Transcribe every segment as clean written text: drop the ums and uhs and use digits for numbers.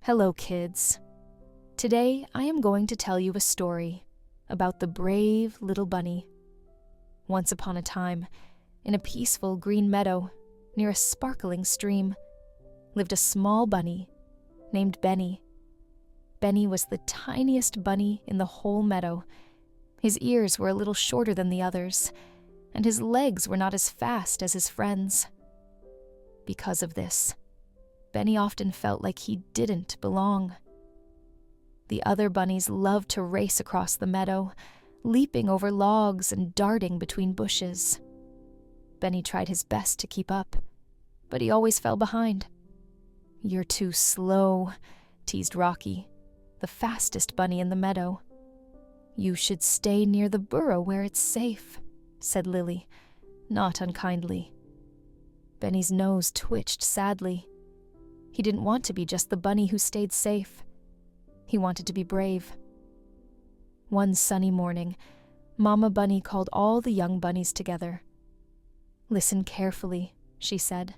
Hello, kids. Today I am going to tell you a story about the brave little bunny. Once upon a time, in a peaceful green meadow near a sparkling stream, lived a small bunny named Benny. Benny was the tiniest bunny in the whole meadow. His ears were a little shorter than the others, and his legs were not as fast as his friends. Because of this, Benny often felt like he didn't belong. The other bunnies loved to race across the meadow, leaping over logs and darting between bushes. Benny tried his best to keep up, but he always fell behind. "You're too slow," teased Rocky, the fastest bunny in the meadow. "You should stay near the burrow where it's safe," said Lily, not unkindly. Benny's nose twitched sadly. He didn't want to be just the bunny who stayed safe. He wanted to be brave. One sunny morning, Mama Bunny called all the young bunnies together. "Listen carefully," she said.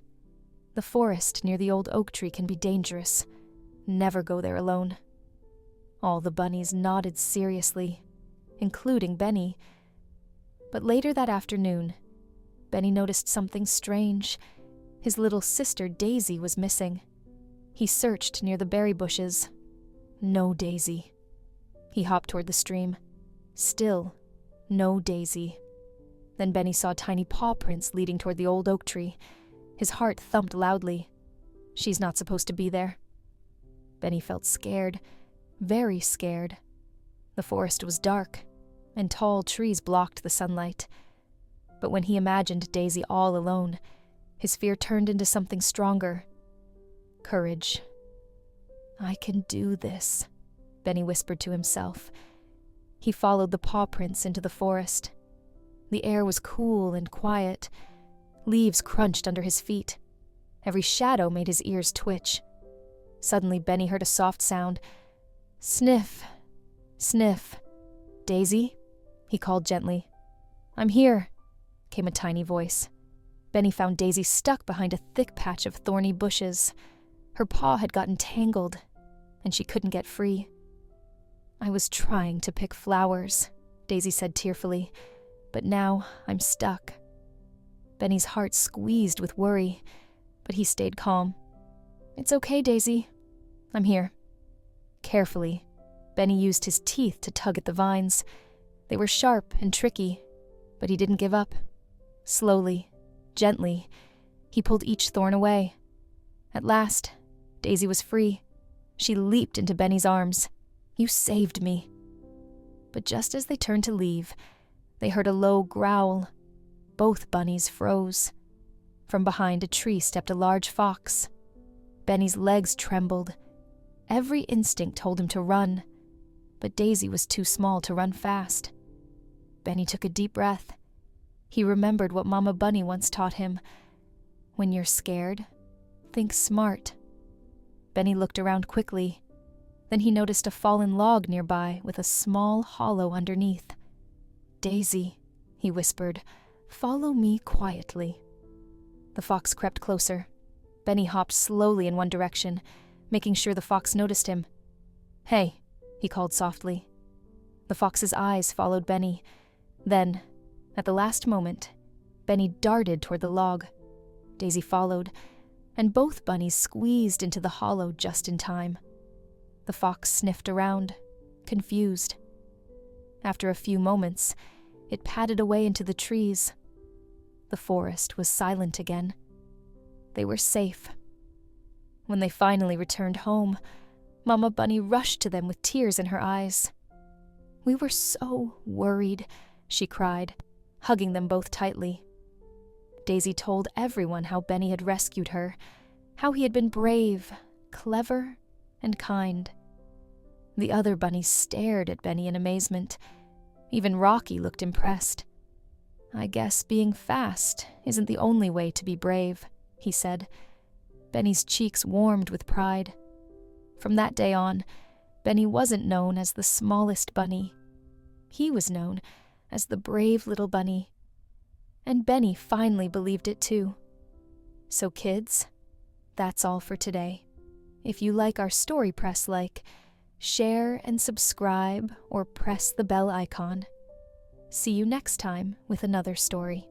"The forest near the old oak tree can be dangerous. Never go there alone." All the bunnies nodded seriously, including Benny. But later that afternoon, Benny noticed something strange. His little sister Daisy was missing. He searched near the berry bushes. No Daisy. He hopped toward the stream. Still, no Daisy. Then Benny saw tiny paw prints leading toward the old oak tree. His heart thumped loudly. She's not supposed to be there. Benny felt scared, very scared. The forest was dark, and tall trees blocked the sunlight. But when he imagined Daisy all alone, his fear turned into something stronger. Courage. "I can do this," Benny whispered to himself. He followed the paw prints into the forest. The air was cool and quiet. Leaves crunched under his feet. Every shadow made his ears twitch. Suddenly, Benny heard a soft sound. "Sniff, sniff. Daisy?" he called gently. "I'm here," came a tiny voice. Benny found Daisy stuck behind a thick patch of thorny bushes. Her paw had gotten tangled, and she couldn't get free. "I was trying to pick flowers," Daisy said tearfully, "but now I'm stuck." Benny's heart squeezed with worry, but he stayed calm. "It's okay, Daisy. I'm here." Carefully, Benny used his teeth to tug at the vines. They were sharp and tricky, but he didn't give up. Slowly, gently, he pulled each thorn away. At last, Daisy was free. She leaped into Benny's arms. "You saved me." But just as they turned to leave, they heard a low growl. Both bunnies froze. From behind a tree stepped a large fox. Benny's legs trembled. Every instinct told him to run, but Daisy was too small to run fast. Benny took a deep breath. He remembered what Mama Bunny once taught him. When you're scared, think smart. Benny looked around quickly. Then he noticed a fallen log nearby with a small hollow underneath. "Daisy," he whispered, "follow me quietly." The fox crept closer. Benny hopped slowly in one direction, making sure the fox noticed him. "Hey," he called softly. The fox's eyes followed Benny. Then, at the last moment, Benny darted toward the log. Daisy followed, and both bunnies squeezed into the hollow just in time. The fox sniffed around, confused. After a few moments, it padded away into the trees. The forest was silent again. They were safe. When they finally returned home, Mama Bunny rushed to them with tears in her eyes. "We were so worried," she cried, hugging them both tightly. Daisy told everyone how Benny had rescued her, how he had been brave, clever, and kind. The other bunnies stared at Benny in amazement. Even Rocky looked impressed. "I guess being fast isn't the only way to be brave," he said. Benny's cheeks warmed with pride. From that day on, Benny wasn't known as the smallest bunny. He was known as the brave little bunny. And Benny finally believed it too. So kids, that's all for today. if you like our story, press like, share and subscribe, or press the bell icon. See you next time with another story.